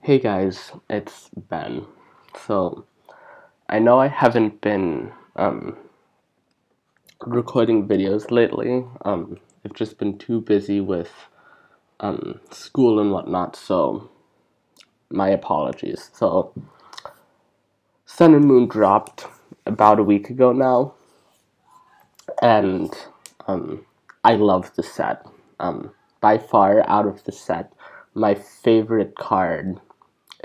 Hey guys, it's Ben. So, I know I haven't been recording videos lately. I've just been too busy with school and whatnot, so my apologies. So, Sun and Moon dropped about a week ago now, and I love the set. By far, out of the set, my favorite card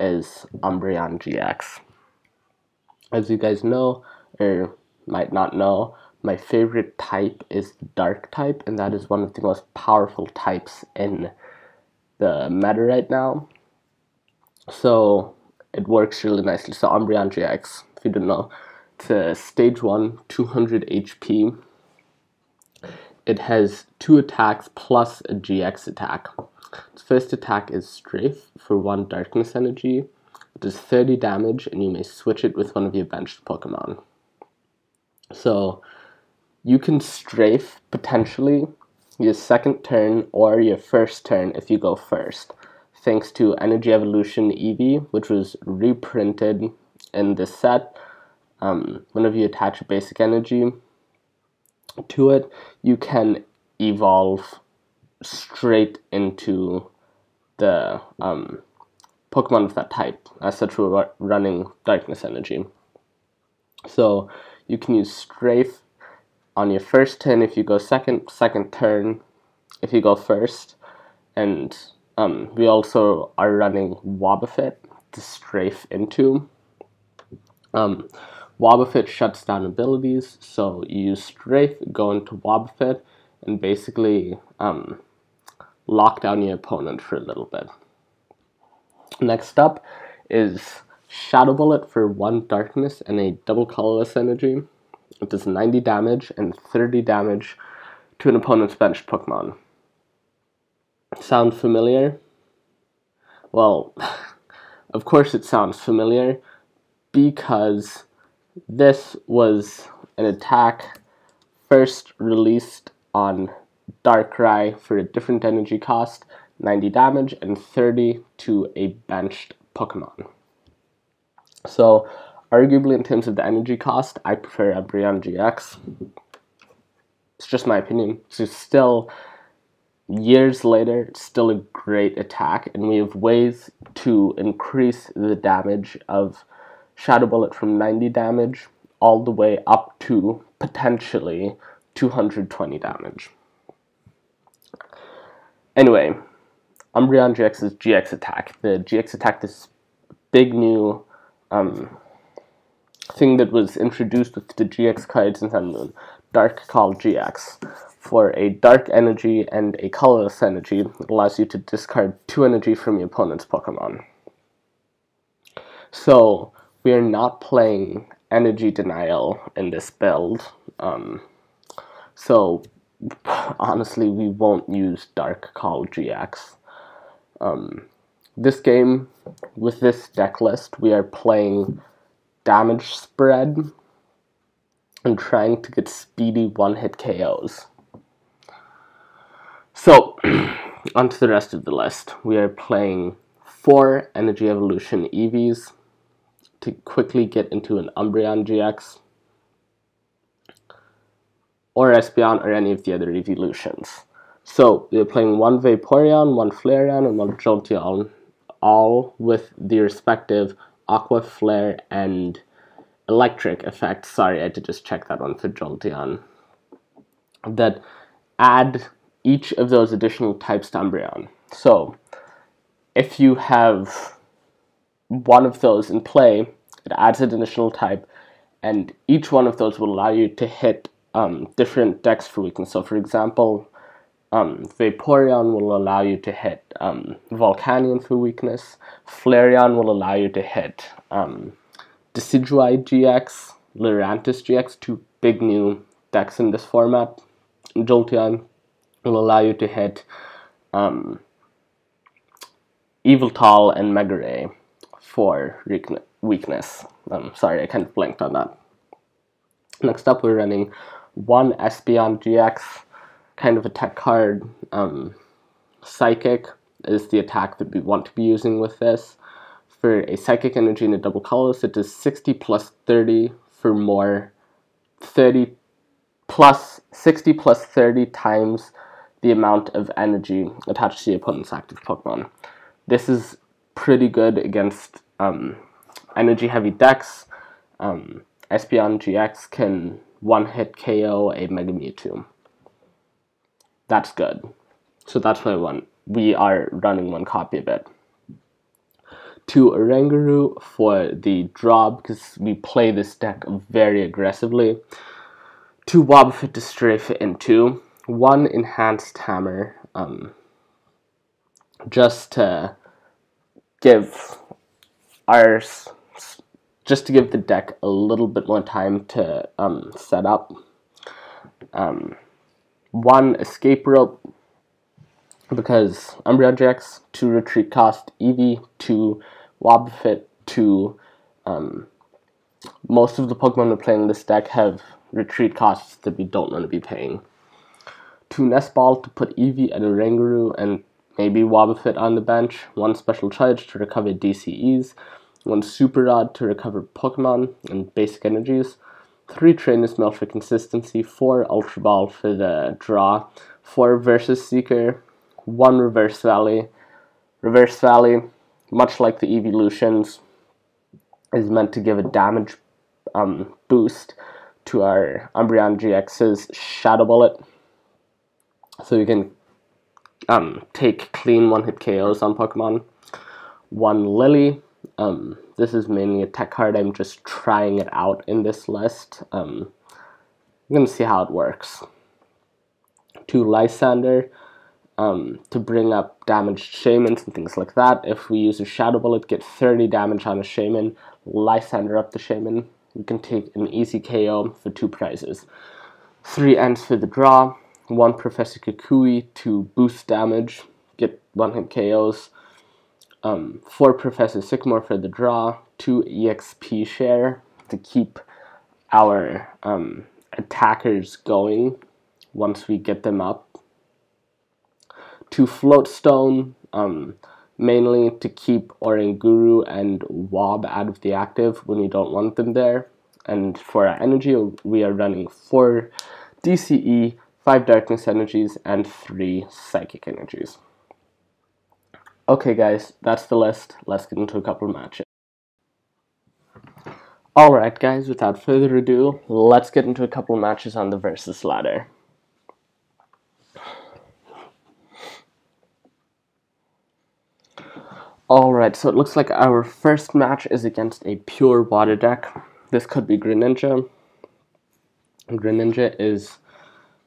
is Umbreon-GX. As you guys know, or might not know, my favorite type is the Dark type, and that is one of the most powerful types in the meta right now. So it works really nicely. So Umbreon-GX, if you don't know, it's a stage 1, 200 HP. It has 2 attacks plus a GX attack. Its first attack is Strafe for 1 Darkness Energy. It does 30 damage, and you may switch it with one of your benched Pokemon. So you can Strafe, potentially, your second turn or your first turn if you go first, thanks to Energy Evolution Eevee, which was reprinted in this set. Whenever you attach a basic energy to it, you can evolve straight into the Pokemon of that type. As such, we're running Darkness Energy. So you can use Strafe on your first turn if you go second turn if you go first, and we also are running Wobbuffet to Strafe into. Wobbuffet shuts down abilities, so you use Strafe, go into Wobbuffet, and basically lock down your opponent for a little bit. Next up is Shadow Bullet for 1 Darkness and a double Colorless energy. It does 90 damage and 30 damage to an opponent's benched Pokemon. Sound familiar? Well, of course it sounds familiar, because this was an attack first released on Darkrai for a different energy cost, 90 damage and 30 to a benched Pokemon. So, arguably in terms of the energy cost, I prefer Umbreon-GX. It's just my opinion. So still, years later, it's still a great attack, and we have ways to increase the damage of Shadow Bullet from 90 damage all the way up to potentially 220 damage. Anyway, Umbreon-GX's GX attack. The GX attack, this big new thing that was introduced with the GX cards in Sun and Moon, Dark Call GX. For a dark energy and a colorless energy, it allows you to discard 2 energy from your opponent's Pokemon. So we are not playing energy denial in this build. So honestly, we won't use Dark Call GX. This game, with this deck list, we are playing damage spread and trying to get speedy one-hit KOs. So, onto the rest of the list. We are playing 4 Energy Evolution Eevees to quickly get into an Umbreon-GX, or Espeon, or any of the other Eeveelutions. So, we are playing 1 Vaporeon, 1 Flareon, and 1 Jolteon, all with the respective Aqua, Flare, and Electric effects. Sorry, I had to just check that one for Jolteon. That add each of those additional types to Umbreon. So, if you have one of those in play, it adds an additional type, and each one of those will allow you to hit different decks for weakness. So, for example, Vaporeon will allow you to hit Volcanion for weakness. Flareon will allow you to hit Decidueye GX, Lurantis GX, 2 big new decks in this format. Jolteon will allow you to hit Yveltal and Megaray for weakness. Sorry, I kind of blanked on that. Next up, we're running 1 Espeon-GX, kind of a tech card. Psychic is the attack that we want to be using with this. for a Psychic Energy and a double Colorless, it does 60 plus 30 for more 30 plus 60 plus 30 times the amount of energy attached to the opponent's active Pokemon. This is pretty good against energy-heavy decks. Espeon-GX can one-hit KO a Mega Mewtwo. That's good. So that's why we are running one copy of it. To Oranguru for the draw, because we play this deck very aggressively. To Wobbuffet to strafe it into one Enhanced Hammer, just to give the deck a little bit more time to set up. One Escape Rope, because Umbreon-GX, 2 retreat cost, Eevee, 2 Wobbuffet, 2 most of the Pokemon we're playing in this deck have retreat costs that we don't want to be paying. 2 Nest Ball to put Eevee and Oranguru and maybe Wobbuffet on the bench, 1 Special Charge to recover DCEs, 1 Super Rod to recover Pokemon and basic energies, 3 Trainers Mail for consistency, 4 Ultra Ball for the draw, 4 versus Seeker, 1 Reverse Valley. Reverse Valley, much like the Eeveelutions, is meant to give a damage boost to our Umbreon-GX's Shadow Bullet, so we can take clean one-hit KOs on Pokemon. 1 Lillie. This is mainly a tech card. I'm just trying it out in this list. I'm going to see how it works. 2 Lysandre. To bring up damaged Shaymins and things like that. If we use a Shadow Bullet, get 30 damage on a Shaymin, Lysandre up the Shaymin, we can take an easy KO for 2 prizes. 3 Ents for the draw, 1 Professor Kukui to boost damage, get one-hit KOs, 4 Professor Sycamore for the draw, 2 EXP share to keep our attackers going once we get them up. 2 Float Stone, mainly to keep Oranguru and Wob out of the active when we don't want them there. And for our energy, we are running 4 DCE, 5 Darkness Energies, and 3 Psychic Energies. Okay guys, that's the list. Let's get into a couple of matches. Alright guys, without further ado, let's get into a couple of matches on the Versus ladder. Alright, so it looks like our first match is against a pure water deck. This could be Greninja. Greninja is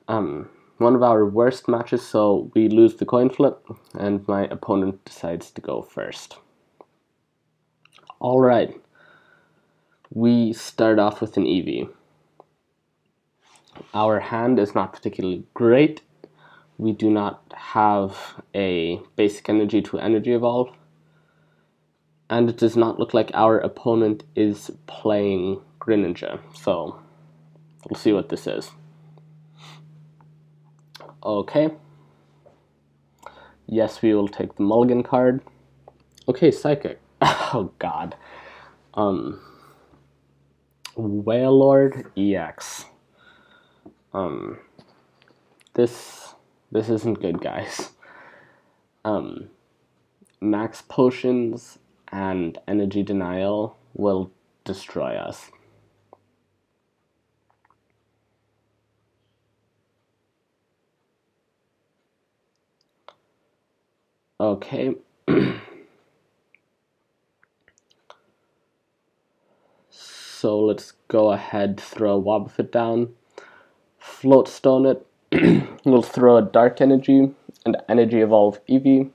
one of our worst matches, so we lose the coin flip, and my opponent decides to go first. Alright, we start off with an Eevee. Our hand is not particularly great. We do not have a basic energy to energy evolve. And it does not look like our opponent is playing Greninja, so we'll see what this is. Okay. Yes, we will take the mulligan card. Okay, Psychic. Oh god. Wailord EX. This isn't good, guys. Max Potions and Energy Denial will destroy us. Okay. So let's go ahead, throw a Wobbuffet down, Float Stone it, we'll throw a Dark Energy and Energy Evolve Eevee.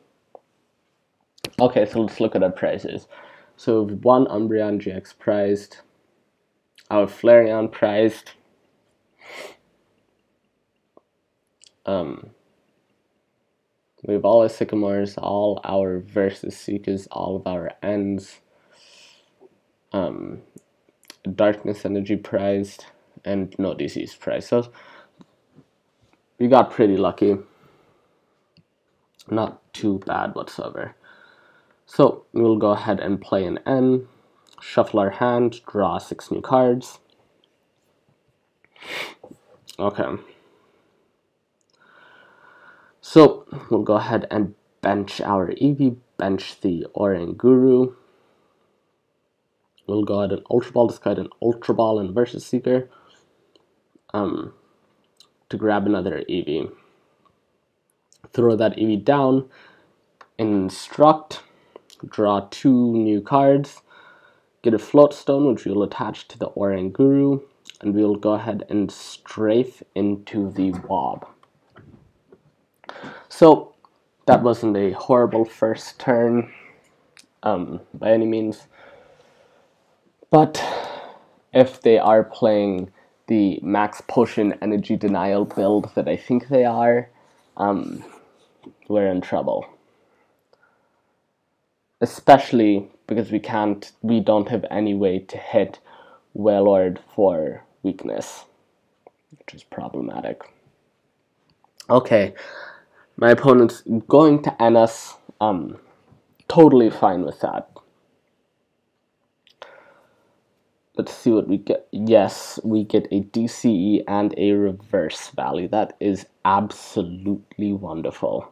Okay, so let's look at our prizes. So we have 1 Umbreon-GX prized, our Flareon prized, we have all our Sycamores, all our Versus Seekers, all of our Ends, Darkness Energy prized, and no DC's prized. So we got pretty lucky. Not too bad whatsoever. So we'll go ahead and play an N, shuffle our hand, draw 6 new cards. Okay. So we'll go ahead and bench our Eevee, bench the Oranguru. We'll go ahead and Ultra Ball, discard an Ultra Ball and versus Seeker to grab another Eevee. Throw that Eevee down, instruct, draw 2 new cards, get a Float Stone, which we'll attach to the Oranguru, and we'll go ahead and strafe into the Wob. So that wasn't a horrible first turn by any means, but if they are playing the Max Potion Energy Denial build that I think they are, we're in trouble. Especially because we don't have any way to hit Wailord for weakness, which is problematic. Okay, my opponent's going to end us, totally fine with that. Let's see what we get. Yes, we get a DCE and a Reverse Valley. That is absolutely wonderful.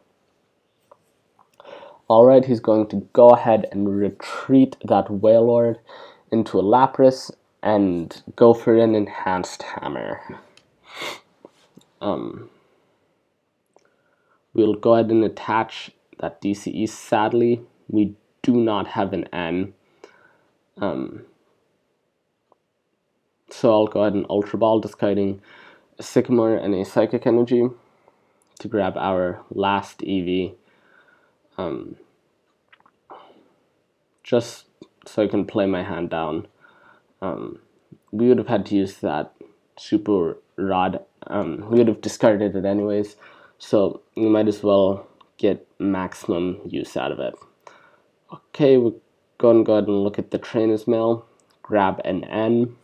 Alright, he's going to go ahead and retreat that Wailord into a Lapras and go for an Enhanced Hammer. We'll go ahead and attach that DCE. Sadly, we do not have an N. So I'll go ahead and Ultra Ball, discarding a Sycamore and a Psychic Energy to grab our last Eevee. Just so I can play my hand down. We would have had to use that Super Rod. We would have discarded it anyways, so we might as well get maximum use out of it. Okay, we're going to go ahead and look at the Trainers Mail, grab an N.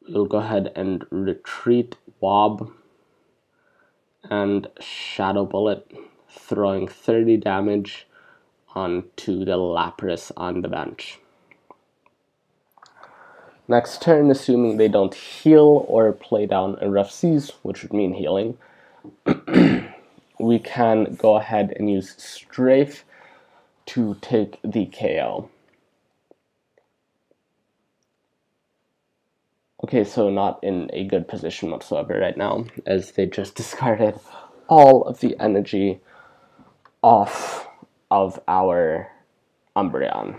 We'll go ahead and retreat Wob and Shadow Bullet, throwing 30 damage onto the Lapras on the bench. Next turn, assuming they don't heal or play down a Rough Seas, which would mean healing, we can go ahead and use Strafe to take the KO. Okay, so not in a good position whatsoever right now, as they just discarded all of the energy off of our Umbreon.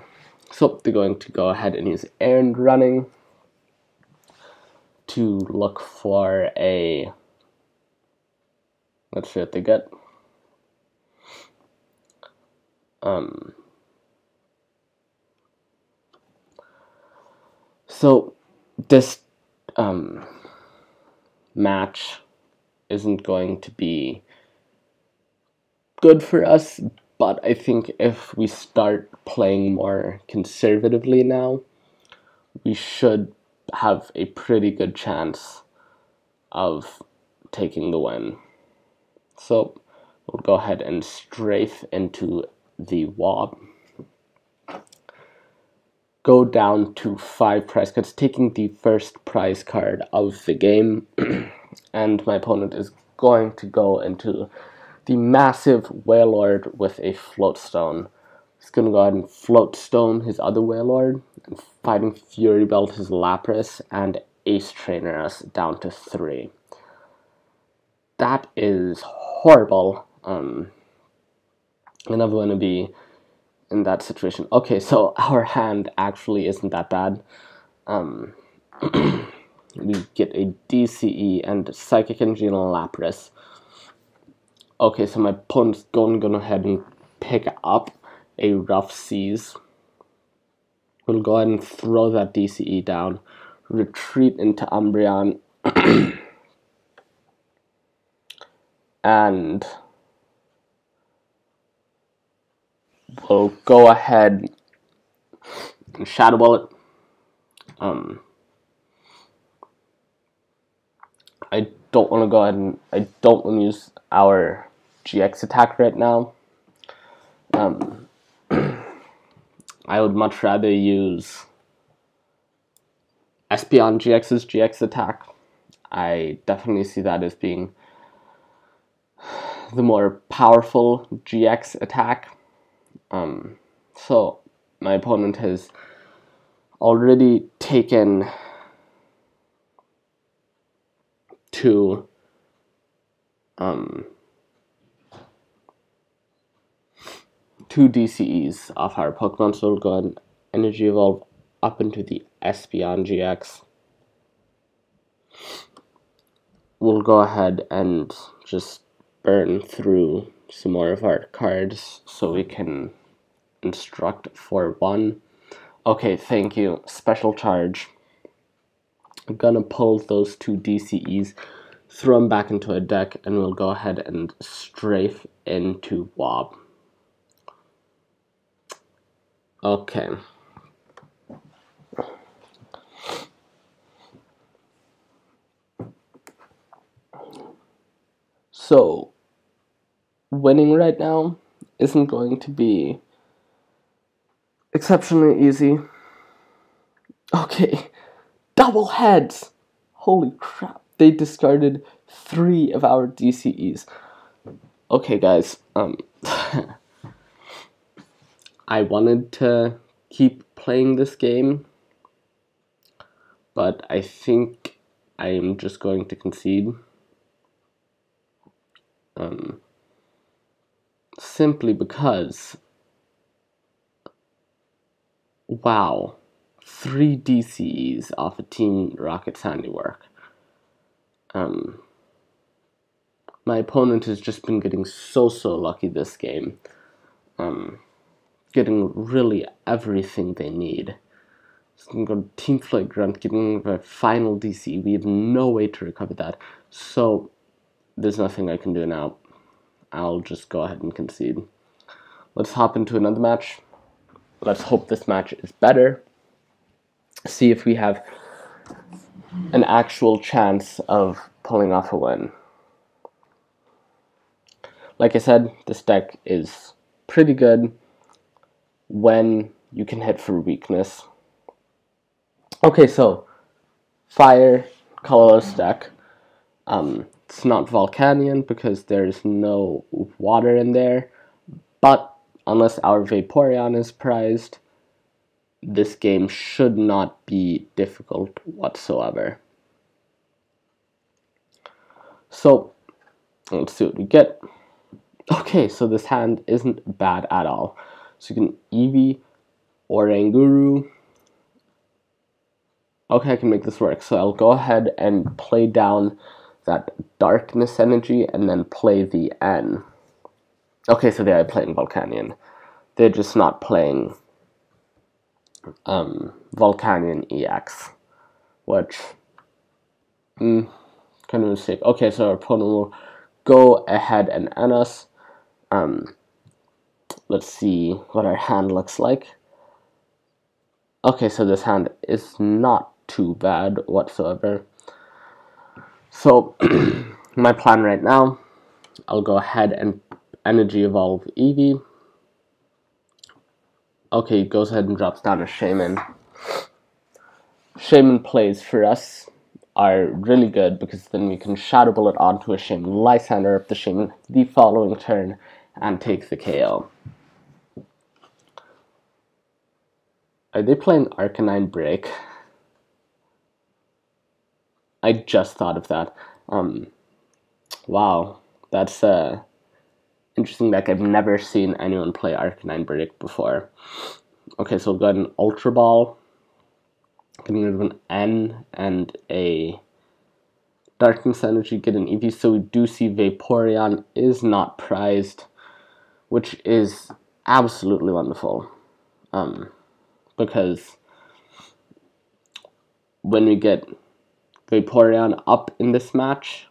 So they're going to go ahead and use Errand Running to look for a... Let's see what they get. So this match isn't going to be good for us, but I think if we start playing more conservatively now, we should have a pretty good chance of taking the win. So we'll go ahead and strafe into the Wob. Go down to 5 prize cards, taking the first prize card of the game, and my opponent is going to go into the massive Wailord with a Float Stone. He's going to go ahead and Float Stone his other Wailord, and Fighting Fury Belt his Lapras, and Ace Trainer us down to 3. That is horrible. I never want to be in that situation. Okay, so our hand actually isn't that bad. We get a DCE and Psychic Energy and a Lapras. Okay, so my opponent's going to go ahead and pick up a Rough Seas. We'll go ahead and throw that DCE down, retreat into Umbreon, and we'll go ahead and Shadow Bullet. I don't want to go ahead and I don't want to use our GX attack right now. I would much rather use Espeon-GX's GX attack. I definitely see that as being the more powerful GX attack. So my opponent has already taken two DCEs off our Pokemon, so we'll go ahead and Energy Evolve up into the Espeon-GX. We'll go ahead and just burn through some more of our cards so we can instruct for one. Okay, thank you. Special Charge. I'm gonna pull those two DCEs, throw them back into a deck, and we'll go ahead and strafe into Wob. Okay. So, winning right now isn't going to be exceptionally easy. Okay, double heads! Holy crap, they discarded 3 of our DCEs. Okay, guys, I wanted to keep playing this game, but I think I am just going to concede. Simply because, wow, 3 DCs off of Team Rocket's handiwork. My opponent has just been getting so lucky this game. Getting really everything they need. So I'm going to Team Flagrant, getting the final DC. We have no way to recover that. So there's nothing I can do now. I'll just go ahead and concede. Let's hop into another match. Let's hope this match is better. See if we have an actual chance of pulling off a win. Like I said, this deck is pretty good when you can hit for weakness. Okay, so Fire, Colorless deck. It's not Volcanion because there's no water in there, but unless our Vaporeon is prized, this game should not be difficult whatsoever. So, let's see what we get. Okay, so this hand isn't bad at all. So you can Eevee, Oranguru. Okay, I can make this work. So I'll go ahead and play down that darkness energy and then play the N. Okay, so they are playing Volcanion. They're just not playing Volcanion EX, which kind of a mistake. Okay, so our opponent will go ahead and end us. Let's see what our hand looks like. Okay, so this hand is not too bad whatsoever. So, my plan right now, I'll go ahead and Energy Evolve Eevee. Okay, goes ahead and drops down a Shaman. Shaman plays for us are really good because then we can Shadow Bullet onto a Shaman Lysandre up the Shaman the following turn and take the KO. Are they playing Arcanine Break? I just thought of that. Wow, that's interesting deck. I've never seen anyone play Arcanine Break before. Okay, so we'll go ahead and Ultra Ball. Getting rid of an N and a Darkness Energy, get an Eevee. So we do see Vaporeon is not prized, which is absolutely wonderful. Because when we get Vaporeon up in this match,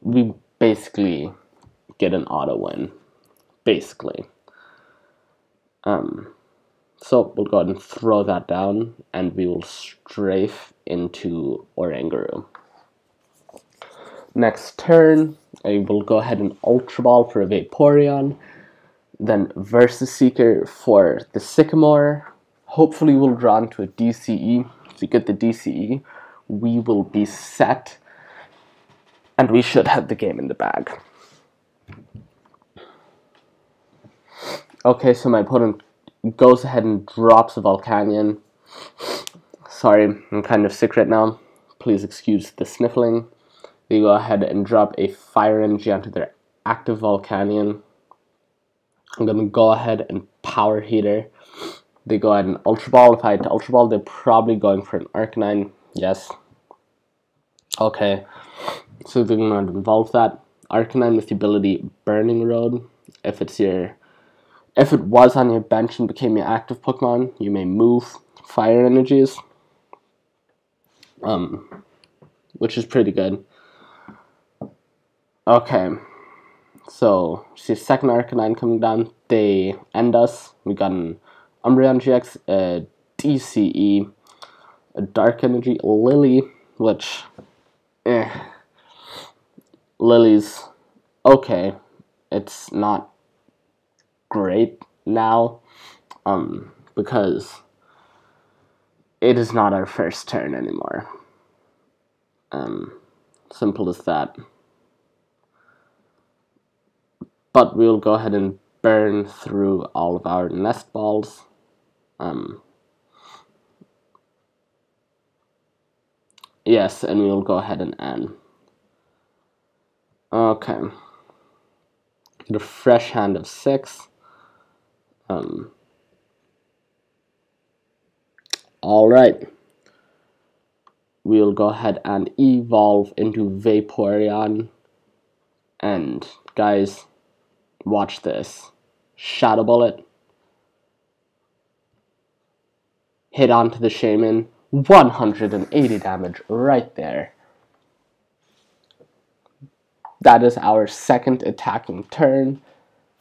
we basically get an auto win. Basically. So we'll go ahead and throw that down, and we will strafe into Oranguru. Next turn, I will go ahead and Ultra Ball for a Vaporeon. Then Versus Seeker for the Sycamore. Hopefully we'll draw into a DCE. If we get the DCE, we will be set, and we should have the game in the bag. Okay, so my opponent goes ahead and drops a Volcanion. Sorry, I'm kind of sick right now. Please excuse the sniffling. They go ahead and drop a Fire Energy onto their active Volcanion. I'm going to go ahead and Power Heater. They go ahead and Ultra Ball. If I had to Ultra Ball, they're probably going for an Arcanine. Yes. Okay. So they're going to involve that. Arcanine with the ability Burning Road. If it was on your bench and became your active Pokemon, you may move Fire Energies. Which is pretty good. Okay. So, see second Arcanine coming down. They end us. We got an Umbreon-GX, a DCE, a Dark Energy, Lillie, which, Lillie's okay. It's not great now, because it is not our first turn anymore. Simple as that. But we'll go ahead and burn through all of our nest balls. Yes, and we'll go ahead and end. Okay. Get a fresh hand of 6. Alright. We'll go ahead and evolve into Vaporeon. And, guys, watch this. Shadow Bullet. Hit onto the Shaman. 180 damage right there. That is our second attacking turn.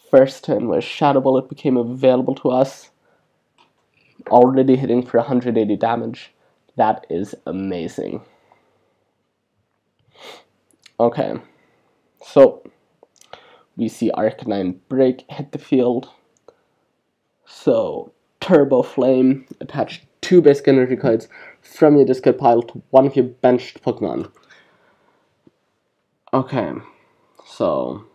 First turn where Shadow Bullet became available to us. Already hitting for 180 damage. That is amazing. Okay. So, we see Arcanine Break hit the field. So, Turbo Flame, attach 2 basic energy cards from your discard pile to one of your benched Pokemon. Okay, so,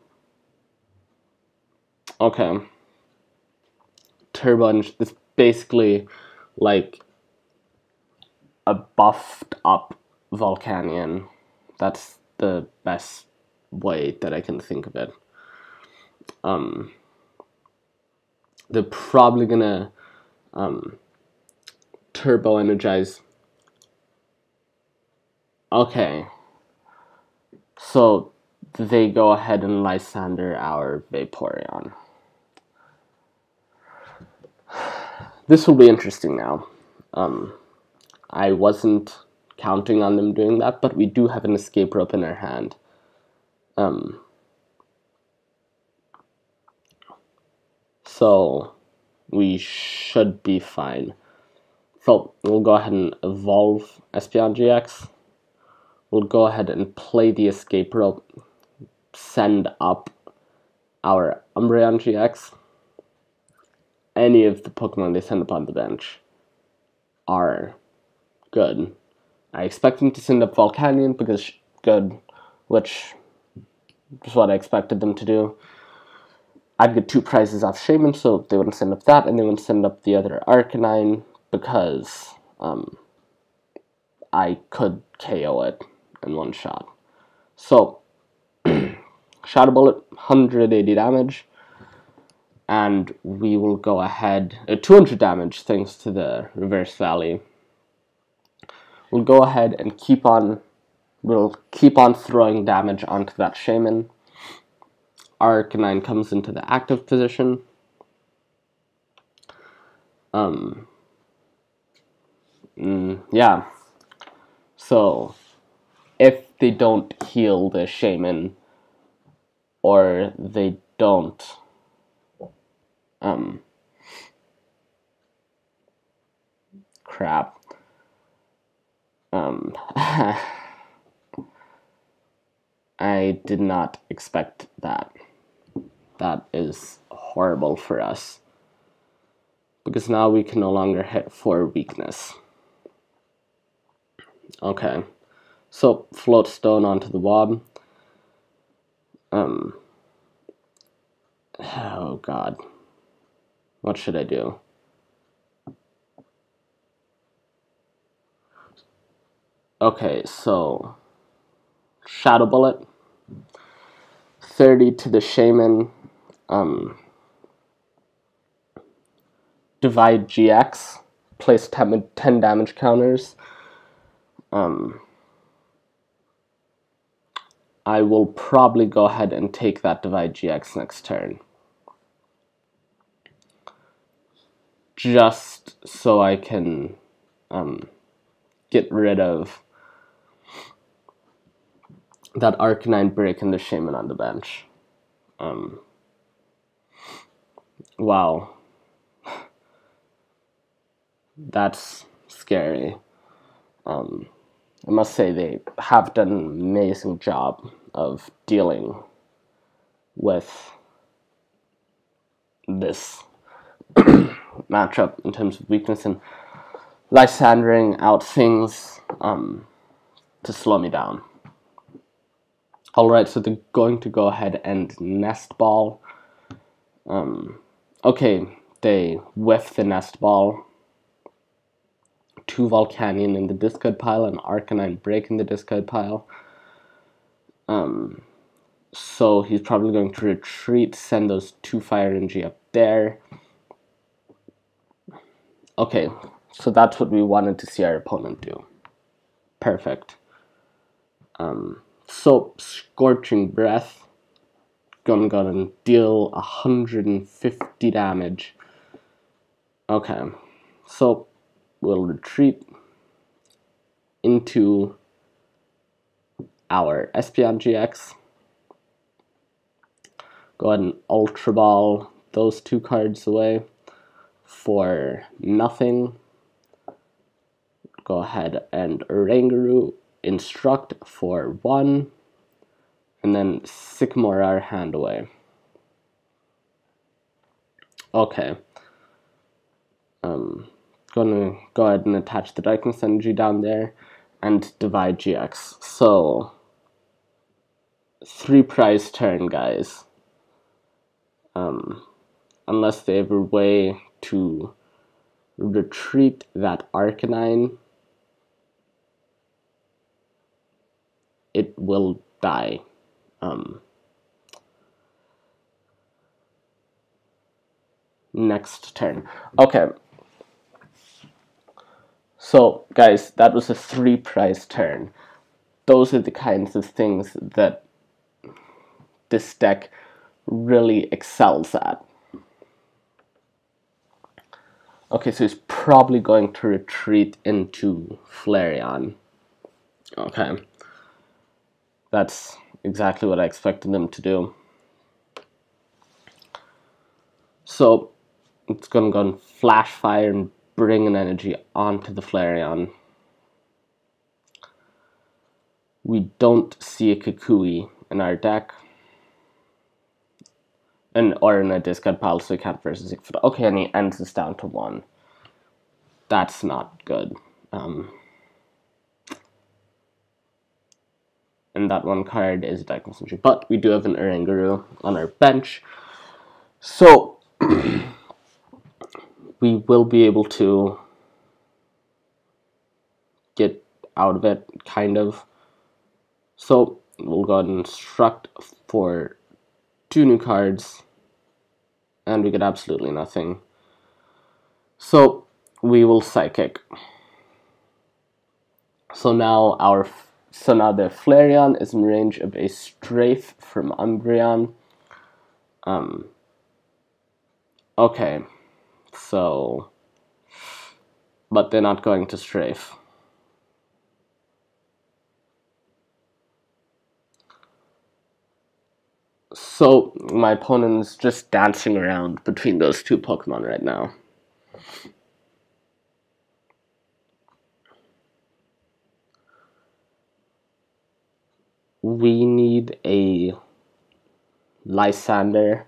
Turbo Energy is basically like a buffed up Volcanion. That's the best way that I can think of it. They're probably gonna Turbo Energize. Okay. So they go ahead and Lysandre AOR Vaporeon. This will be interesting now. I wasn't counting on them doing that, but we do have an Escape Rope in our hand. So we should be fine. So we'll go ahead and evolve Espeon-GX. We'll go ahead and play the Escape Rope, send up our Umbreon-GX. Any of the Pokemon they send up on the bench are good. I expect them to send up Volcanion because good, which is what I expected them to do. I'd get 2 prizes off Shaman, so they wouldn't send up that, and they wouldn't send up the other Arcanine because I could KO it in one shot. So, Shadow Bullet, 180 damage, and we will go ahead, 200 damage thanks to the Reverse Valley. We'll go ahead and we'll keep on throwing damage onto that Shaman. Arcanine comes into the active position. Yeah. So, if they don't heal the Shaman, or they don't, crap. I did not expect that. that is horrible for us, because now we can no longer hit for weakness. Okay, so Float Stone onto the Wob. Oh god, what should I do? Okay, so Shadow Bullet, 30 to the Shaman, Divide GX, place 10 damage counters. I will probably go ahead and take that Divide GX next turn, just so I can get rid of that Arcanine Break and the Shaman on the bench. Wow, that's scary. I must say they have done an amazing job of dealing with this matchup in terms of weakness and Lysandring out things to slow me down. Alright, so they're going to go ahead and Nest Ball. Okay, they whiff the Nest Ball. 2 Volcanion in the discard pile and Arcanine Break in the discard pile. So he's probably going to retreat, send those 2 Fire Energy up there. Okay, so that's what we wanted to see our opponent do. Perfect. So Scorching Breath, gonna deal 150 damage. Okay, so we'll retreat into our Espeon-GX. Go ahead and Ultra Ball those 2 cards away for nothing. Go ahead and Oranguru Instruct for 1, and then Sycamore our hand away. Okay. Gonna go ahead and attach the Darkness Energy down there and Divide GX. So 3 prize turn, guys. Unless they have a way to retreat that Arcanine, it will die. Next turn. Okay. So, guys, that was a 3 prize turn. Those are the kinds of things that this deck really excels at. Okay, so he's probably going to retreat into Flareon. Okay. That's exactly what I expected them to do. So, it's going to go and Flash Fire and bring an energy onto the Flareon. We don't see a Kukui in our deck. Or in a discard pile, so we can't versus it. Okay, and he ends this down to 1. That's not good. And that 1 card is a Darkness Energy. But we do have an Oranguru on our bench. So, we will be able to get out of it, kind of. So, we'll go ahead and Instruct for 2 new cards. And we get absolutely nothing. So, we will Psychic. So now the Flareon is in range of a Strafe from Umbreon. Okay, so, but they're not going to Strafe. So my opponent is just dancing around between those 2 Pokemon right now. We need a Lysandre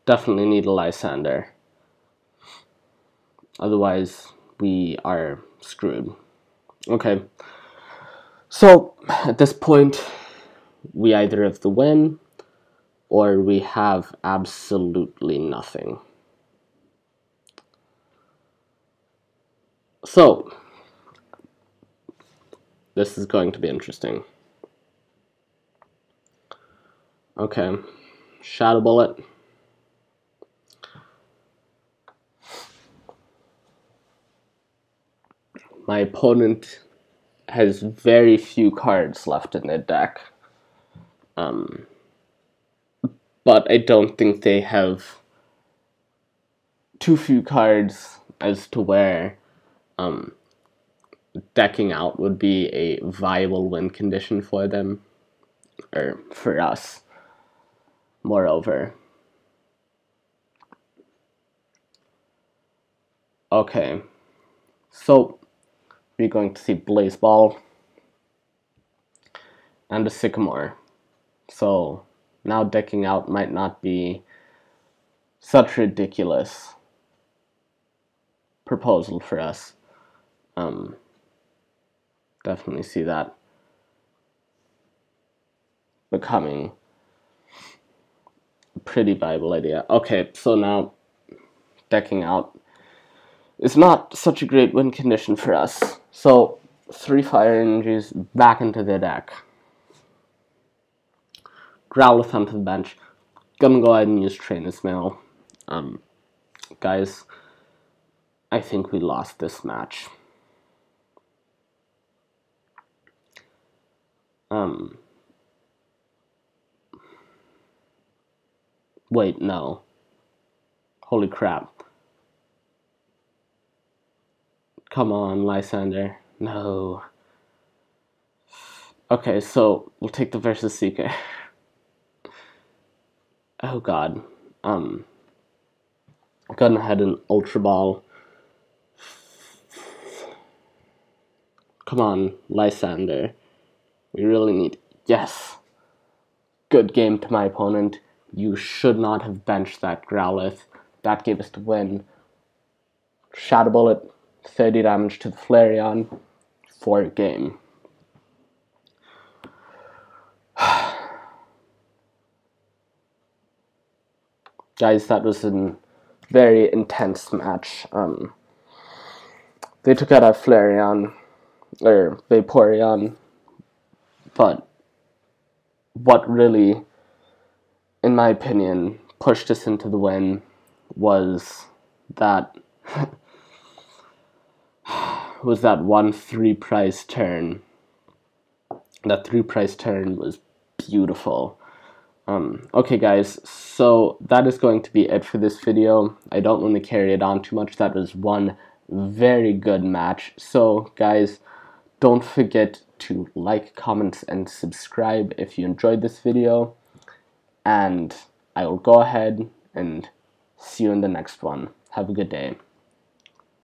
definitely need a Lysandre. Otherwise, we are screwed. Okay. So, at this point, we either have the win, or we have absolutely nothing. So, this is going to be interesting. Okay, Shadow Bullet. My opponent has very few cards left in their deck. But I don't think they have too few cards as to where decking out would be a viable win condition for them, or for us, moreover. Okay, so we're going to see Blaze Ball and a Sycamore. So now decking out might not be such a ridiculous proposal for us. Definitely see that becoming a pretty viable idea. Okay, so now decking out is not such a great win condition for us. So 3 fire energies back into the deck. Growlithe onto the bench. Gonna go ahead and use Trainers Mail. Guys, I think we lost this match. Wait, no. Holy crap. Come on, Lysandre. No. Okay, so we'll take the versus Seeker. Oh god. Gone ahead and Ultra Ball. Come on, Lysandre. We really need... Yes! Good game to my opponent. You should not have benched that Growlithe. That gave us the win. Shadow Bullet, 30 damage to the Flareon for a game. Guys, that was a very intense match. They took out our Flareon, or Vaporeon, but what really, in my opinion, pushed us into the win was that one 3-prize turn. That 3-prize turn was beautiful. Okay guys, so that is going to be it for this video. I don't want to carry it on too much. That was one very good match. So guys, don't forget to like, comment, and subscribe if you enjoyed this video. And I will go ahead and see you in the next one. Have a good day.